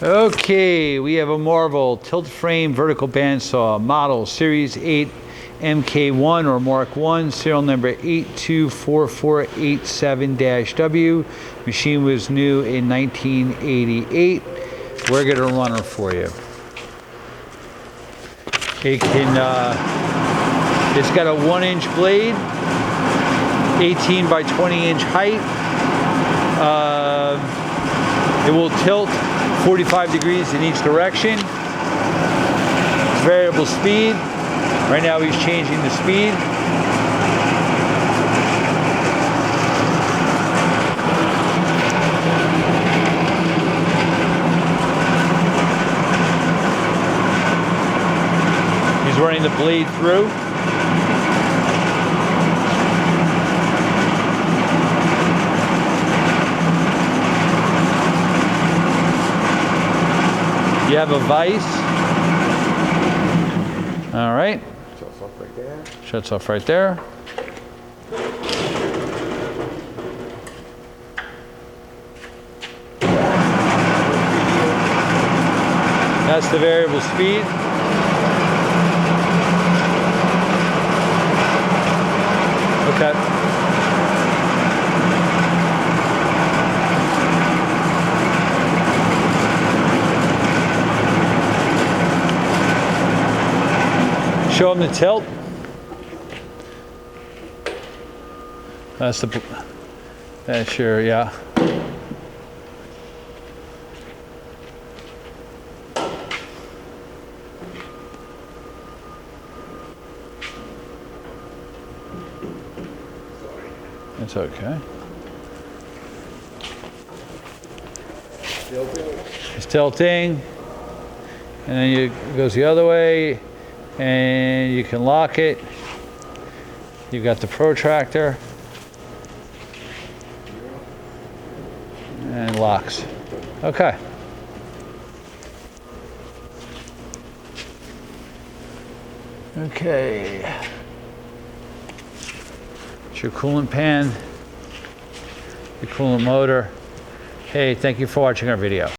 Okay, we have a Marvel tilt frame vertical bandsaw model series 8 MK-1 or Mark 1, serial number 824487-W. Machine was new in 1988. We're going to run her for you. It can, it's got a 1-inch blade, 18 by 20 inch height. It will tilt 45 degrees in each direction. It's variable speed. Right now he's changing the speed. He's running the blade through. You have a vise. All right. Shuts off right there. Shuts off right there. That's the variable speed. Okay. Show them the tilt. That's the, that's your, yeah. It's okay. It's tilting. And then it goes the other way. And you can lock it. You've got the protractor. And locks. Okay. Okay. It's your coolant pan, your coolant motor. Hey, thank you for watching our video.